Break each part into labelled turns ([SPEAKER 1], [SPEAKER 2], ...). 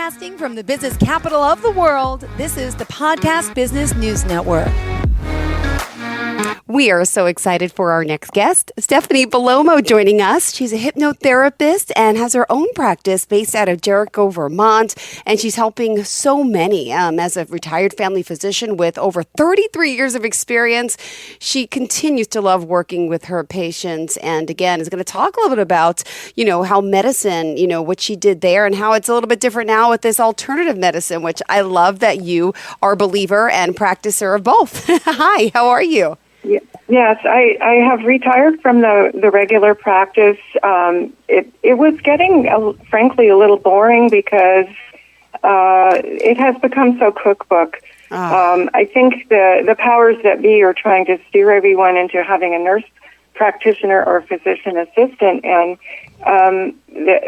[SPEAKER 1] Broadcasting from the business capital of the world, this is the Podcast Business News Network. We are so excited for our next guest, Stephanie Bellomo, joining us. She's a hypnotherapist and has her own practice based out of Jericho, Vermont. And she's helping so many as a retired family physician with over 33 years of experience. She continues to love working with her patients. And again, is going to talk a little bit about, how medicine, what she did there and how it's a little bit different now with this alternative medicine, which I love that you are a believer and practicer of both. Hi, how are you?
[SPEAKER 2] Yes, I have retired from the regular practice. It was getting, frankly, a little boring because it has become so cookbook. I think the powers that be are trying to steer everyone into having a nurse practitioner or physician assistant, and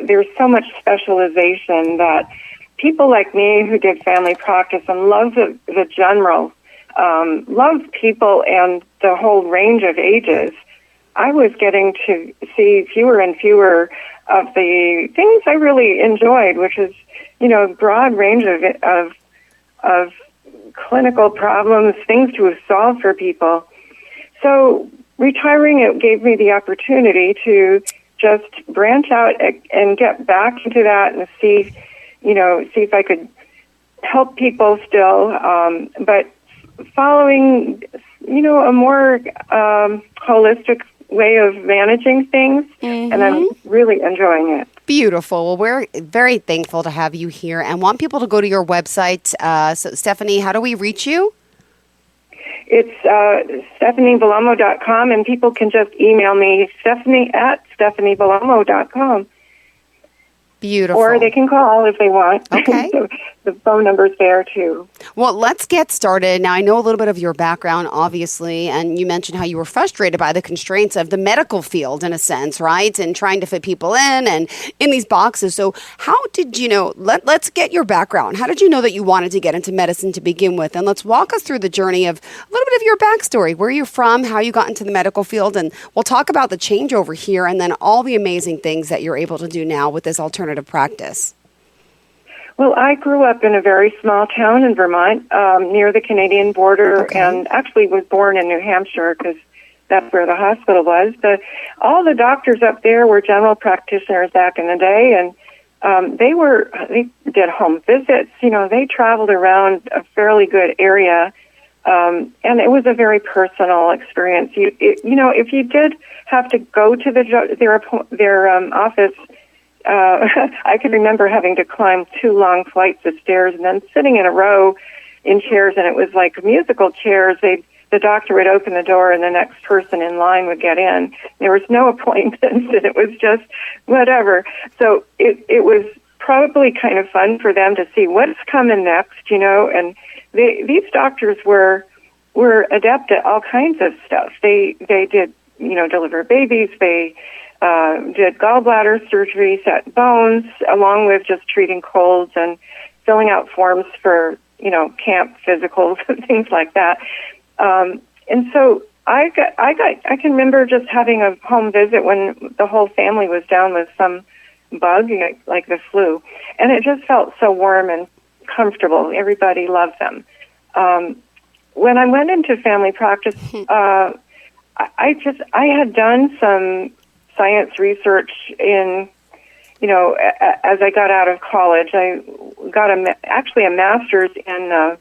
[SPEAKER 2] there's so much specialization that people like me who did family practice and love the general, love people and the whole range of ages, I was getting to see fewer and fewer of the things I really enjoyed, which is, broad range of clinical problems, things to solve for people. So retiring, it gave me the opportunity to just branch out and get back into that and see if I could help people still, but following, a more holistic way of managing things, and I'm really enjoying it.
[SPEAKER 1] Beautiful. Well, we're very thankful to have you here and want people to go to your website. So, Stephanie, how do we reach you?
[SPEAKER 2] It's StephanieBellomo.com, and people can just email me, Stephanie@StephanieBellomo.com.
[SPEAKER 1] Beautiful.
[SPEAKER 2] Or they can call if they want.
[SPEAKER 1] Okay.
[SPEAKER 2] The phone number's there, too.
[SPEAKER 1] Well, let's get started. Now, I know a little bit of your background, obviously, and you mentioned how you were frustrated by the constraints of the medical field, in a sense, right? And trying to fit people in and in these boxes. So how did you know, let's get your background. How did you know that you wanted to get into medicine to begin with? And let's walk us through the journey of a little bit of your backstory, where you're from, how you got into the medical field, and we'll talk about the changeover here and then all the amazing things that you're able to do now with this alternative practice.
[SPEAKER 2] Well, I grew up in a very small town in Vermont, near the Canadian border, and actually was born in New Hampshire because that's where the hospital was. All the doctors up there were general practitioners back in the day, and they did home visits. They traveled around a fairly good area, and it was a very personal experience. If you did have to go to their office, I can remember having to climb 2 long flights of stairs and then sitting in a row in chairs, and it was like musical chairs. The doctor would open the door and the next person in line would get in. There was no appointments, and it was just whatever. So it was probably kind of fun for them to see what's coming next, and these doctors were adept at all kinds of stuff. They did, deliver babies. They did gallbladder surgery, set bones, along with just treating colds and filling out forms for, camp physicals and things like that. And so I can remember just having a home visit when the whole family was down with some bug, like the flu, and it just felt so warm and comfortable. Everybody loved them. When I went into family practice, I had done some science research in, as I got out of college. I got a master's in I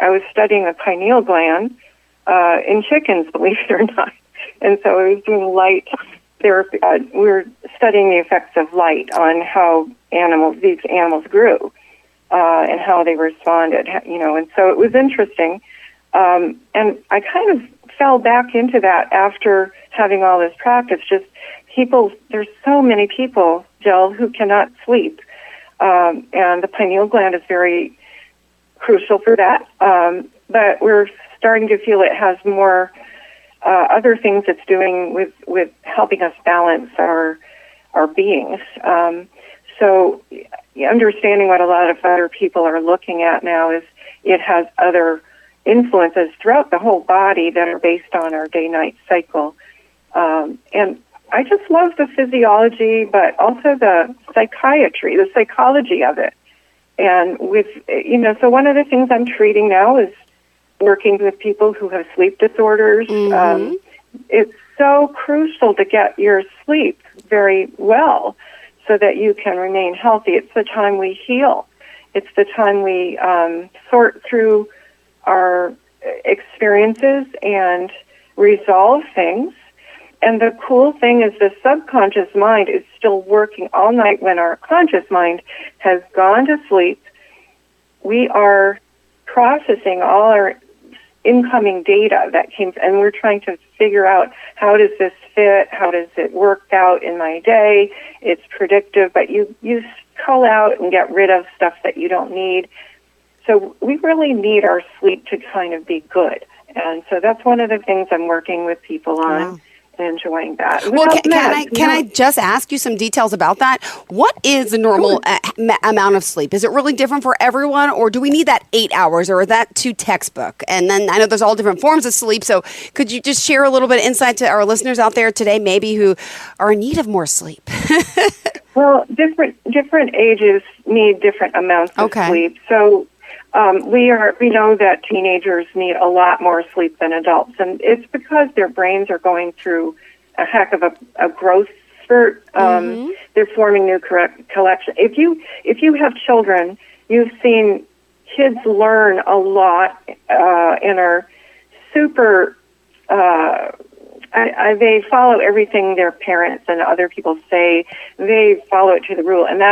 [SPEAKER 2] was studying the pineal gland in chickens, believe it or not. And so I was doing light therapy. We were studying the effects of light on how these animals grew and how they responded, and so it was interesting. And I kind of fell back into that after having all this practice. Just there's so many people, Jill, who cannot sleep. And the pineal gland is very crucial for that. But we're starting to feel it has more other things it's doing with helping us balance our beings. So understanding what a lot of other people are looking at now is it has other influences throughout the whole body that are based on our day-night cycle. And I just love the physiology, but also the psychiatry, the psychology of it. And with, so one of the things I'm treating now is working with people who have sleep disorders. It's so crucial to get your sleep very well so that you can remain healthy. It's the time we heal. It's the time we sort through our experiences and resolve things. And the cool thing is the subconscious mind is still working all night when our conscious mind has gone to sleep. We are processing all our incoming data that came, and we're trying to figure out how does this fit, how does it work out in my day. It's predictive, but you cull out and get rid of stuff that you don't need. So we really need our sleep to kind of be good. And so that's one of the things I'm working with people on.
[SPEAKER 1] Wow.
[SPEAKER 2] And enjoying that.
[SPEAKER 1] Well, can I just ask you some details about that? What is the normal amount of sleep? Is it really different for everyone, or do we need that 8 hours, or is that too textbook? And then I know there's all different forms of sleep, so could you just share a little bit of insight to our listeners out there today, maybe who are in need of more sleep?
[SPEAKER 2] Well, different ages need different amounts of sleep. So we know that teenagers need a lot more sleep than adults, and it's because their brains are going through a heck of a growth spurt. They're forming new collection. If you have children, you've seen kids learn a lot and are super. They follow everything their parents and other people say. They follow it to the rule, and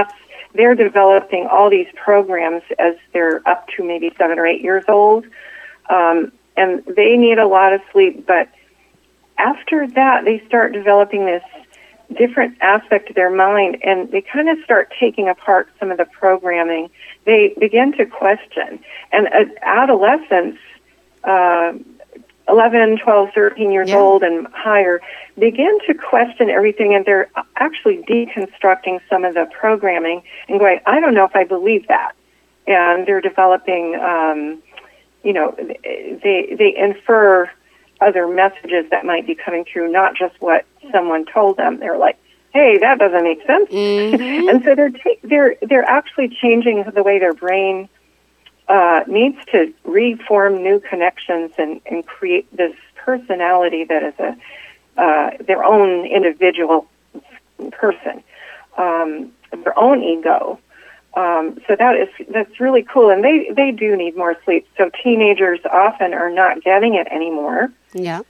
[SPEAKER 2] they're developing all these programs as they're up to maybe 7 or 8 years old, and they need a lot of sleep. But after that, they start developing this different aspect of their mind, and they kind of start taking apart some of the programming. They begin to question. And adolescents, 11, 12, 13 years old and higher, begin to question everything, and they're actually deconstructing some of the programming and going, I don't know if I believe that. And they're developing, they infer other messages that might be coming through, not just what someone told them. They're like, hey, that doesn't make sense. And so they're actually changing the way their brain needs to reform new connections and create this personality that is their own individual person, their own ego. So that's really cool, and they do need more sleep. So teenagers often are not getting it anymore.
[SPEAKER 1] Yeah.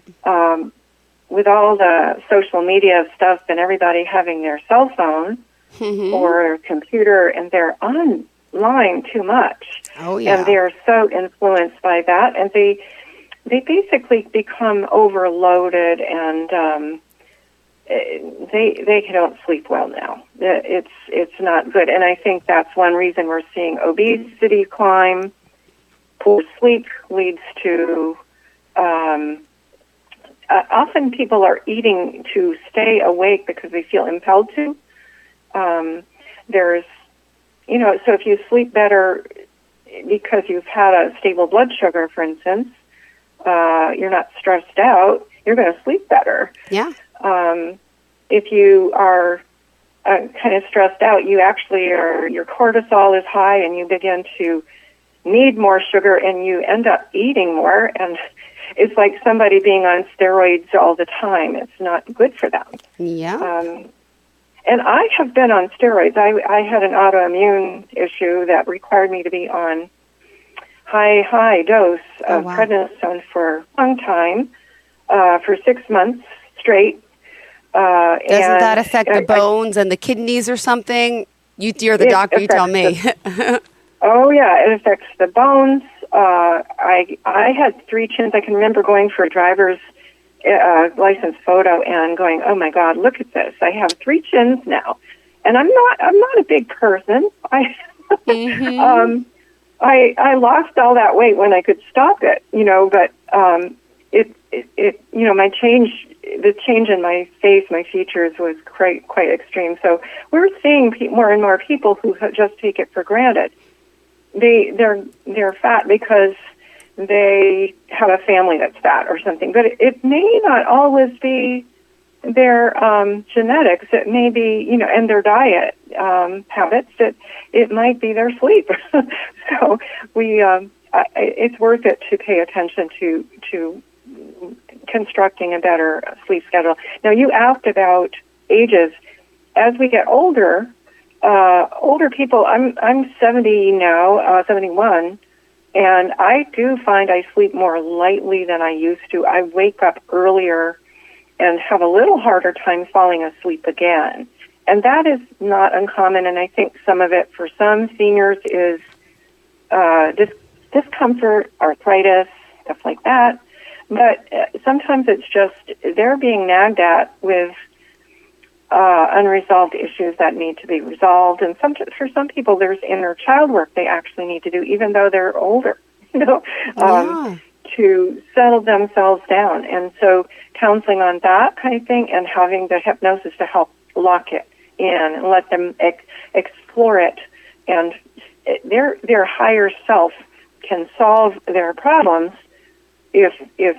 [SPEAKER 2] With all the social media stuff and everybody having their cell phone or computer, and they're online too much.
[SPEAKER 1] Oh, yeah.
[SPEAKER 2] And they're so influenced by that, and they basically become overloaded, and they don't sleep well now. It's not good, and I think that's one reason we're seeing obesity climb. Poor sleep leads to often people are eating to stay awake because they feel impelled to. There's so if you sleep better because you've had a stable blood sugar, for instance, you're not stressed out, you're going to sleep better.
[SPEAKER 1] Yeah.
[SPEAKER 2] If you are kind of stressed out, your cortisol is high, and you begin to need more sugar, and you end up eating more, and it's like somebody being on steroids all the time. It's not good for them.
[SPEAKER 1] Yeah.
[SPEAKER 2] And I have been on steroids. I had an autoimmune issue that required me to be on high dose of prednisone for a long time, for 6 months straight.
[SPEAKER 1] Doesn't that affect the bones and the kidneys or something? You're the doctor, you tell me.
[SPEAKER 2] Oh, yeah, it affects the bones. I had 3 chins. I can remember going for a driver's license photo and going, oh my God, look at this. I have 3 chins now. And I'm not a big person. I lost all that weight when I could stop it, but the change in my face, my features was quite extreme. So we're seeing more and more people who just take it for granted. They're fat because they have a family that's fat or something, but it may not always be their genetics, it may be, and their diet habits, that it might be their sleep. So it's worth it to pay attention to constructing a better sleep schedule. Now, you asked about ages. As we get older people, I'm 70 now, 71, and I do find I sleep more lightly than I used to. I wake up earlier and have a little harder time falling asleep again. And that is not uncommon, and I think some of it for some seniors is discomfort, arthritis, stuff like that. But sometimes it's just they're being nagged at with unresolved issues that need to be resolved. And for some people, there's inner child work they actually need to do, even though they're older, to settle themselves down. And so counseling on that kind of thing and having the hypnosis to help lock it in and let them explore it. And their higher self can solve their problems if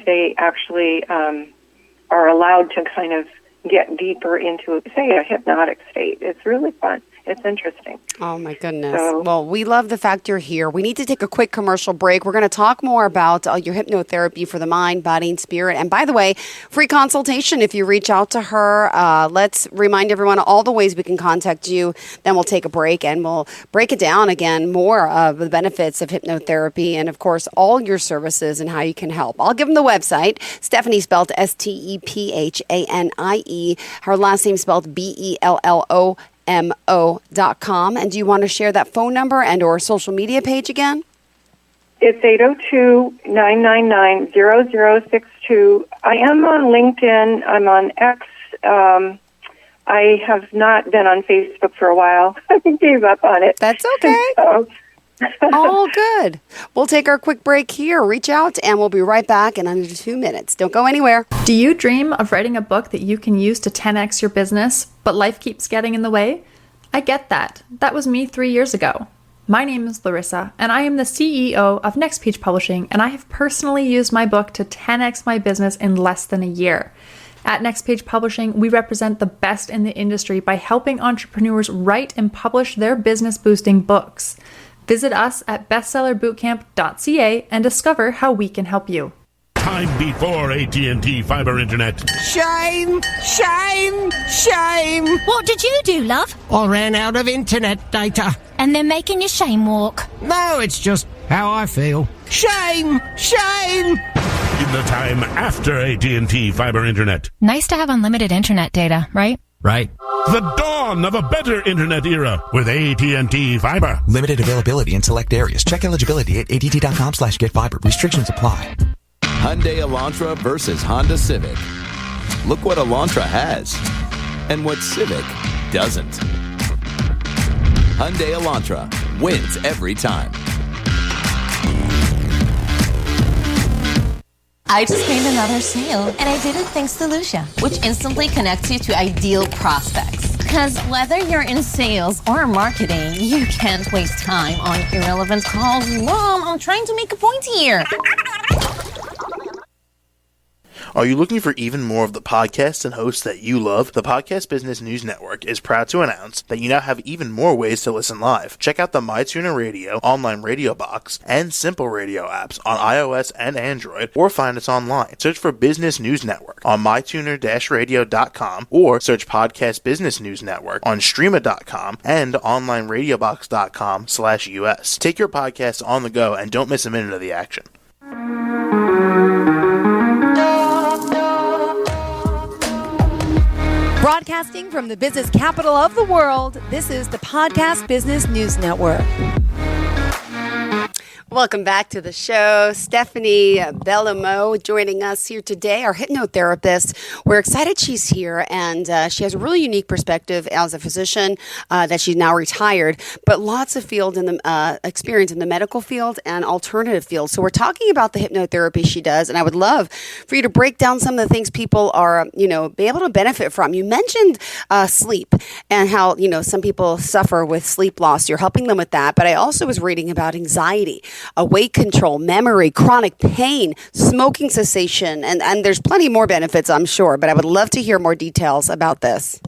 [SPEAKER 2] they actually are allowed to kind of get deeper into, say, a hypnotic state. It's really fun. It's interesting.
[SPEAKER 1] Oh, my goodness. Well, we love the fact you're here. We need to take a quick commercial break. We're going to talk more about your hypnotherapy for the mind, body, and spirit. And by the way, free consultation if you reach out to her. Let's remind everyone all the ways we can contact you. Then we'll take a break and we'll break it down again, more of the benefits of hypnotherapy and, of course, all your services and how you can help. I'll give them the website. Stephanie spelled Stephanie. Her last name spelled Bellomo.com. And do you want to share that phone number and or social media page again?
[SPEAKER 2] It's 802-999-0062. I am on LinkedIn. I'm on X. I have not been on Facebook for a while. I gave up on it.
[SPEAKER 1] That's okay. All good. We'll take our quick break here. Reach out, and we'll be right back in under 2 minutes. Don't go anywhere.
[SPEAKER 3] Do you dream of writing a book that you can use to 10x your business, but life keeps getting in the way? I get that. That was me 3 years ago. My name is Larissa, and I am the CEO of Next Page Publishing, and I have personally used my book to 10x my business in less than a year. At Next Page Publishing, we represent the best in the industry by helping entrepreneurs write and publish their business-boosting books. Visit us at bestsellerbootcamp.ca and discover how we can help you.
[SPEAKER 4] Time before AT&T fiber internet.
[SPEAKER 5] Shame! Shame! Shame!
[SPEAKER 6] What did you do, love?
[SPEAKER 5] I ran out of internet data.
[SPEAKER 6] And they're making you shame walk.
[SPEAKER 5] No, it's just how I feel. Shame! Shame!
[SPEAKER 4] In the time after AT&T fiber internet.
[SPEAKER 6] Nice to have unlimited internet data, right?
[SPEAKER 5] Right.
[SPEAKER 4] The dawn of a better internet era with AT&T fiber.
[SPEAKER 7] Limited availability in select areas. Check eligibility at att.com/getfiber. Restrictions apply.
[SPEAKER 8] Hyundai Elantra versus Honda Civic. Look what Elantra has and what Civic doesn't. Hyundai Elantra wins every time.
[SPEAKER 9] I just made another sale, and I did it thanks to Lucia, which instantly connects you to ideal prospects. Because whether you're in sales or marketing, you can't waste time on irrelevant calls. Mom, I'm trying to make a point here.
[SPEAKER 10] Are you looking for even more of the podcasts and hosts that you love? The Podcast Business News Network is proud to announce that you now have even more ways to listen live. Check out the mytuner-radio, online radio box, and simpleradio apps on iOS and Android, or find us online. Search for Business News Network on mytuner-radio.com, or search Podcast Business News Network on streama.com and onlineradiobox.com/US. Take your podcasts on the go and don't miss a minute of the action.
[SPEAKER 11] Broadcasting from the business capital of the world, this is the Podcast Business News Network.
[SPEAKER 1] Welcome back to the show. Stephanie Bellomo joining us here today, our hypnotherapist. We're excited she's here, and she has a really unique perspective as a physician that she's now retired, but lots of field in the experience in the medical field and alternative fields. So we're talking about the hypnotherapy she does, and I would love for you to break down some of the things people are, be able to benefit from. You mentioned sleep and how, some people suffer with sleep loss. You're helping them with that, but I also was reading about anxiety. weight control, memory, chronic pain, smoking cessation, and there's plenty more benefits, I'm sure, but I would love to hear more details about this.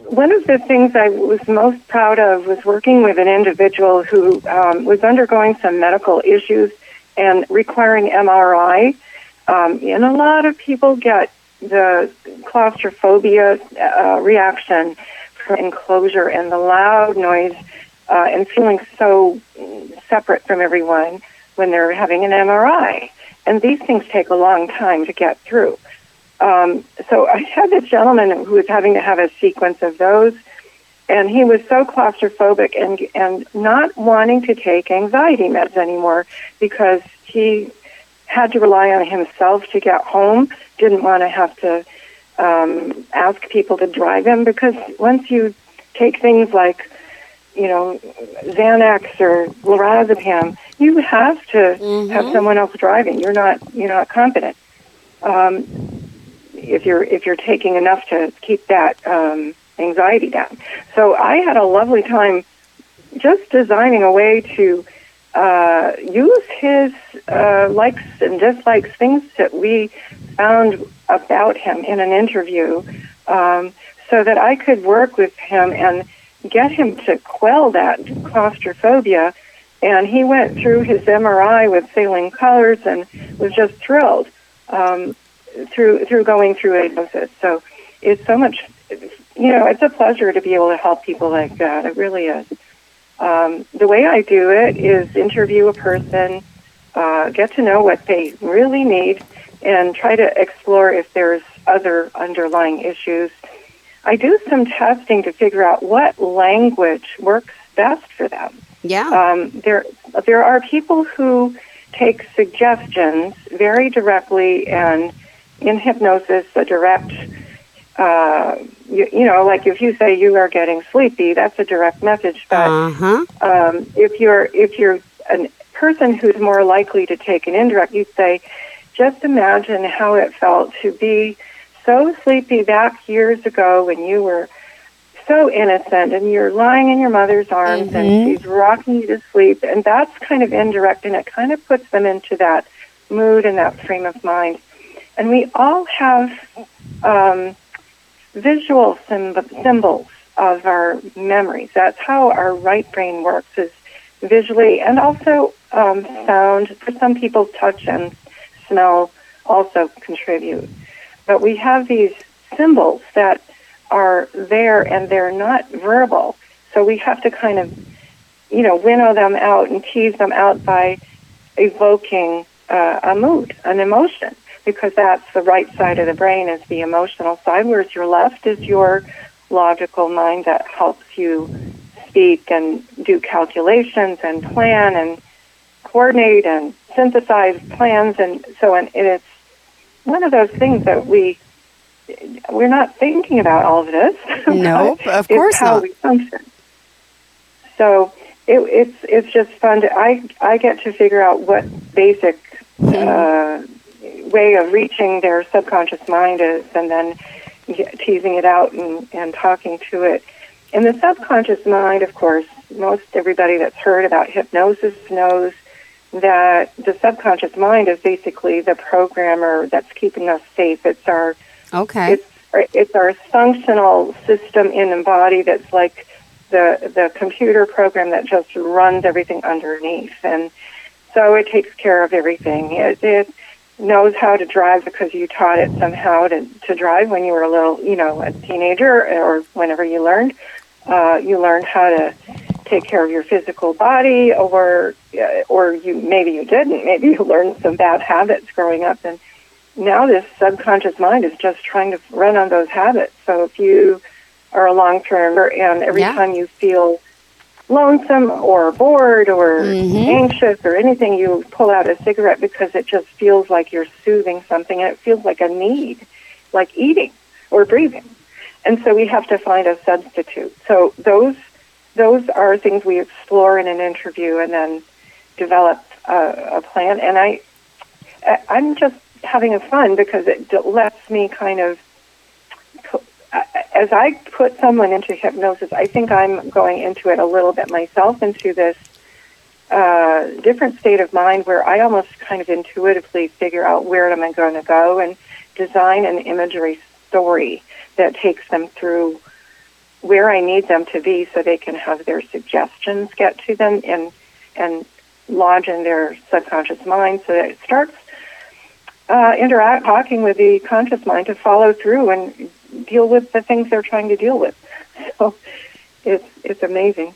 [SPEAKER 2] One of the things I was most proud of was working with an individual who was undergoing some medical issues and requiring MRI. And a lot of people get the claustrophobia reaction from enclosure and the loud noise and feeling so separate from everyone when they're having an MRI. And these things take a long time to get through. So I had this gentleman who was having to have a sequence of those, and he was so claustrophobic and not wanting to take anxiety meds anymore because he had to rely on himself to get home, didn't want to have to ask people to drive him, because once you take things like, Xanax or lorazepam, you have to have someone else driving. You're not competent. If you're taking enough to keep that anxiety down. So I had a lovely time just designing a way to use his likes and dislikes, things that we found about him in an interview, so that I could work with him and get him to quell that claustrophobia. And he went through his MRI with saline colors and was just thrilled through going through hypnosis. So it's so much, it's a pleasure to be able to help people like that. It really is. The way I do it is interview a person, get to know what they really need, and try to explore if there's other underlying issues. I do some testing to figure out what language works best for them.
[SPEAKER 1] Yeah.
[SPEAKER 2] There are people who take suggestions very directly, and in hypnosis, a direct, like if you say you are getting sleepy, that's a direct message. But if you're a person who's more likely to take an indirect, you'd say, just imagine how it felt to be so sleepy back years ago when you were so innocent and you're lying in your mother's arms and she's rocking you to sleep. And that's kind of indirect, and it kind of puts them into that mood and that frame of mind. And we all have visual symbols of our memories. That's how our right brain works, is visually, and also sound. For some people, touch and smell also contribute. But we have these symbols that are there, and they're not verbal. So we have to kind of, winnow them out and tease them out by evoking a mood, an emotion, because that's the right side of the brain, is the emotional side, whereas your left is your logical mind that helps you speak and do calculations and plan and coordinate and synthesize plans and so on. And it's one of those things that we're not thinking about all of this.
[SPEAKER 1] No, of course
[SPEAKER 2] it's how
[SPEAKER 1] not.
[SPEAKER 2] we function. So it's just fun to I get to figure out what basic way of reaching their subconscious mind is, and then teasing it out and talking to it. In the subconscious mind, of course, most everybody that's heard about hypnosis knows that the subconscious mind is basically the programmer that's keeping us safe. It's our it's our functional system in the body that's like the computer program that just runs everything underneath. And so it takes care of everything. It knows how to drive because you taught it somehow to drive when you were a teenager, or whenever you learned. You learned how to take care of your physical body, or maybe you didn't. Maybe you learned some bad habits growing up, and now this subconscious mind is just trying to run on those habits. So if you are a long-termer and every time you feel lonesome or bored or anxious or anything, you pull out a cigarette because it just feels like you're soothing something, and it feels like a need, like eating or breathing. And so we have to find a substitute. So those are things we explore in an interview and then develop a plan. And I'm just having fun because it lets me kind of, as I put someone into hypnosis, I think I'm going into it a little bit myself, into this different state of mind where I almost kind of intuitively figure out where am I going to go and design an imagery story that takes them through where I need them to be so they can have their suggestions get to them and lodge in their subconscious mind so that it starts talking with the conscious mind to follow through and deal with the things they're trying to deal with. So it's amazing.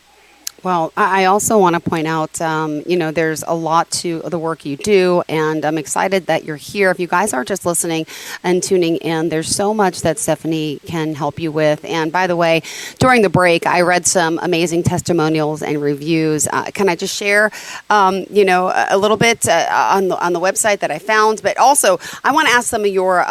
[SPEAKER 1] Well, I also want to point out, there's a lot to the work you do, and I'm excited that you're here. If you guys are just listening and tuning in, there's so much that Stephanie can help you with. And by the way, during the break, I read some amazing testimonials and reviews. Can I just share, a little bit on the website that I found? But also, I want to ask some of your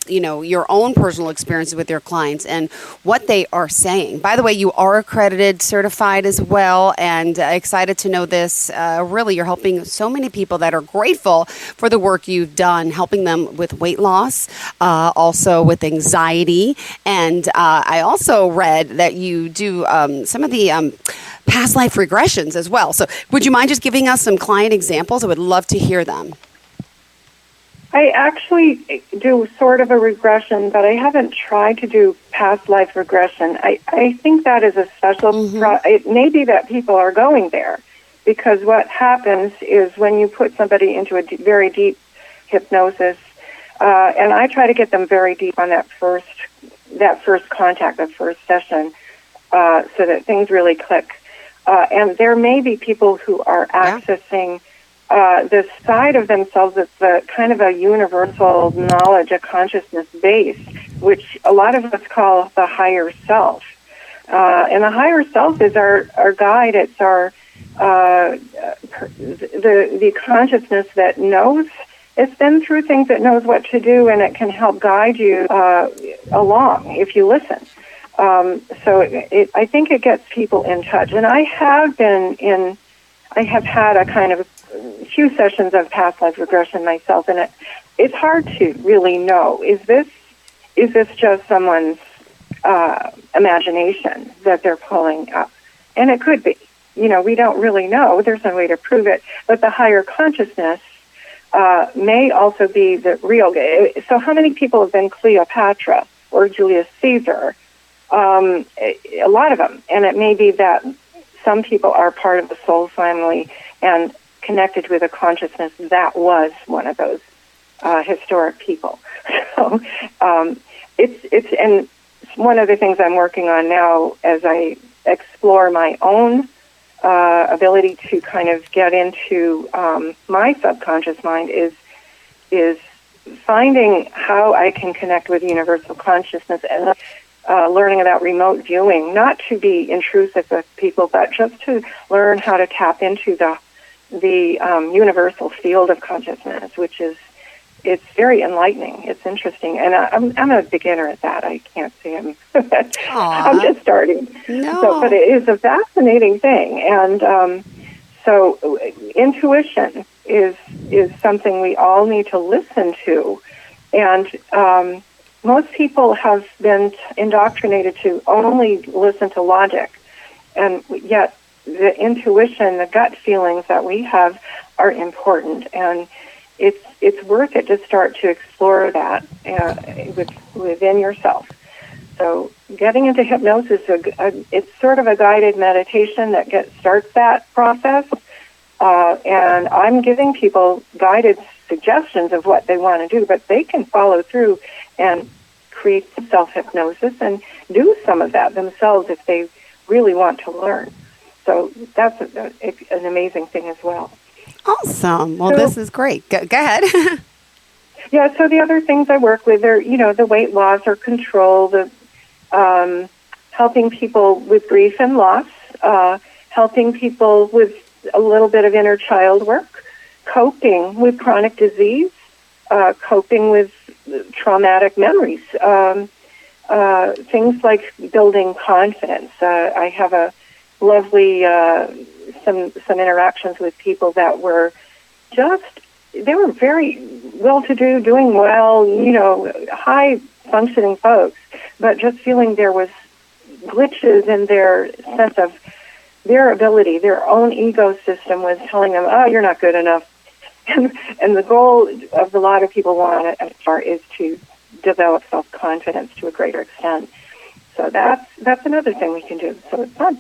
[SPEAKER 1] your own personal experiences with your clients and what they are saying. By the way, you are accredited, certified as well, and excited to know this. Really, you're helping so many people that are grateful for the work you've done, helping them with weight loss, also with anxiety. And I also read that you do some of the past life regressions as well. So would you mind just giving us some client examples? I would love to hear them.
[SPEAKER 2] I actually do sort of a regression, but I haven't tried to do past life regression. I think that is a special, it may be that people are going there, because what happens is when you put somebody into a very deep hypnosis, and I try to get them very deep on that first contact, that first session, so that things really click. And there may be people who are accessing this side of themselves that's a kind of a universal knowledge, a consciousness base, which a lot of us call the higher self. And the higher self is our guide. It's our the consciousness that knows. It's been through things, that knows what to do, and it can help guide you along if you listen. So I think it gets people in touch. And I have had a kind of few sessions of past life regression myself, and it's hard to really know, is this just someone's imagination that they're pulling up? And it could be. We don't really know. There's no way to prove it. But the higher consciousness may also be the real. So how many people have been Cleopatra or Julius Caesar? A lot of them. And it may be that some people are part of the soul family and connected with a consciousness that was one of those historic people. So it's and one of the things I'm working on now as I explore my own ability to kind of get into my subconscious mind is finding how I can connect with universal consciousness and learning about remote viewing, not to be intrusive with people, but just to learn how to tap into the universal field of consciousness, which is, it's very enlightening. It's interesting, and I'm a beginner at that. I can't say I'm I'm just starting. No. But it is a fascinating thing, and so intuition is something we all need to listen to, and most people have been indoctrinated to only listen to logic, and yet the intuition, the gut feelings that we have are important, and it's worth it to start to explore that within yourself. So getting into hypnosis, it's sort of a guided meditation that starts that process, and I'm giving people guided suggestions of what they want to do, but they can follow through and create self-hypnosis and do some of that themselves if they really want to learn. So that's an amazing thing as well.
[SPEAKER 1] Awesome. Well, this is great. Go ahead.
[SPEAKER 2] Yeah, so the other things I work with are, the weight loss or control, the helping people with grief and loss, helping people with a little bit of inner child work, coping with chronic disease, coping with traumatic memories, things like building confidence. I have a lovely some interactions with people that were they were very well-to-do, doing well, high-functioning folks, but just feeling there was glitches in their sense of their ability, their own ego system was telling them, oh, you're not good enough. And the goal of a lot of people want is to develop self-confidence to a greater extent. So that's another thing we can do. So it's fun.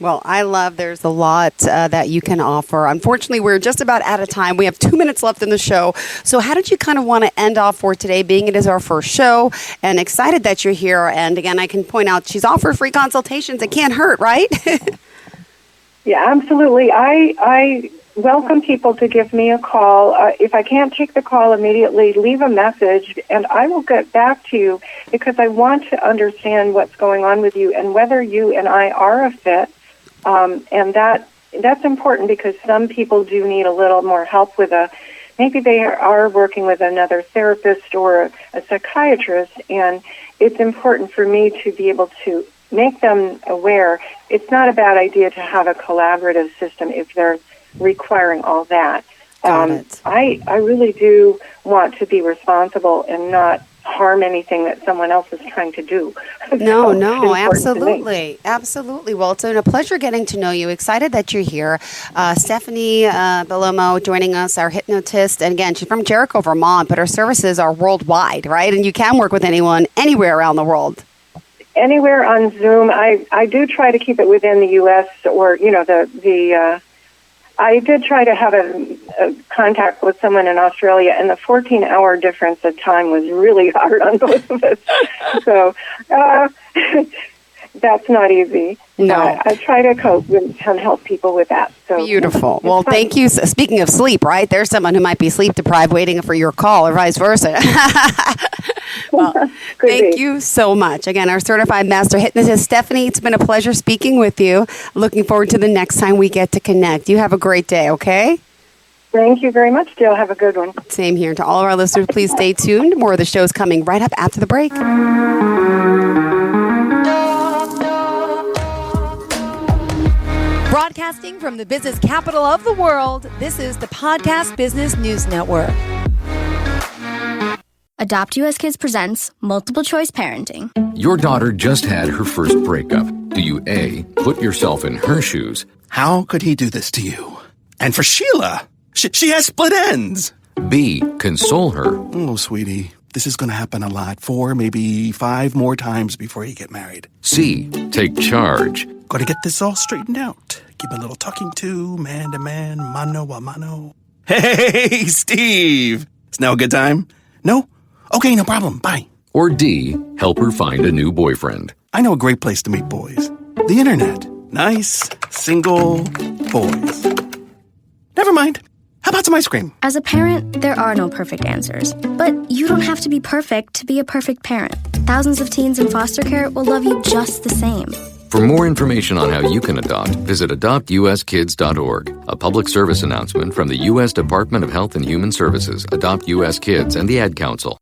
[SPEAKER 1] Well, I love there's a lot that you can offer. Unfortunately, we're just about out of time. We have 2 minutes left in the show. So how did you kind of want to end off for today, being it is our first show, and excited that you're here? And again, I can point out she's offered free consultations. It can't hurt, right?
[SPEAKER 2] Yeah, absolutely. I welcome people to give me a call. If I can't take the call immediately, leave a message, and I will get back to you because I want to understand what's going on with you and whether you and I are a fit. And that's important because some people do need a little more help with maybe they are working with another therapist or a psychiatrist, and it's important for me to be able to make them aware it's not a bad idea to have a collaborative system if they're requiring all that. I really do want to be responsible and not harm anything that someone else is trying to do.
[SPEAKER 1] No, absolutely. Absolutely. Well, it's been a pleasure getting to know you. Excited that you're here. Stephanie Bellomo joining us, our hypnotist. And again, she's from Jericho, Vermont, but her services are worldwide, right? And you can work with anyone anywhere around the world.
[SPEAKER 2] Anywhere on Zoom. I do try to keep it within the U.S. or, I did try to have a contact with someone in Australia, and the 14-hour difference of time was really hard on both of us. So that's not easy.
[SPEAKER 1] No.
[SPEAKER 2] I try to cope and help people with that. So
[SPEAKER 1] beautiful. Well, thank you. Speaking of sleep, right? There's someone who might be sleep deprived waiting for your call or vice versa. Well, thank you so much. Again, our certified master hypnotist, Stephanie, it's been a pleasure speaking with you. Looking forward to the next time we get to connect. You have a great day, okay?
[SPEAKER 2] Thank you very much, Jill. Have a good one.
[SPEAKER 1] Same here. To all of our listeners, please stay tuned. More of the show's coming right up after the break.
[SPEAKER 11] Broadcasting from the business capital of the world, this is the Podcast Business News Network.
[SPEAKER 12] Adopt US Kids presents Multiple Choice Parenting.
[SPEAKER 13] Your daughter just had her first breakup. Do you A, put yourself in her shoes?
[SPEAKER 14] How could he do this to you? And for Sheila, she has split ends.
[SPEAKER 13] B, console her.
[SPEAKER 14] Oh, sweetie, this is going to happen a lot. 4, maybe 5 more times before you get married.
[SPEAKER 13] C, take charge.
[SPEAKER 14] Got to get this all straightened out. Give a little talking to, man to man, mano a mano. Hey, Steve! Is now a good time? No? Okay, no problem. Bye.
[SPEAKER 13] Or D, help her find a new boyfriend.
[SPEAKER 14] I know a great place to meet boys. The internet. Nice, single boys. Never mind. How about some ice cream?
[SPEAKER 12] As a parent, there are no perfect answers. But you don't have to be perfect to be a perfect parent. Thousands of teens in foster care will love you just the same.
[SPEAKER 13] For more information on how you can adopt, visit adoptuskids.org. A public service announcement from the U.S. Department of Health and Human Services, Adopt U.S. Kids, and the Ad Council.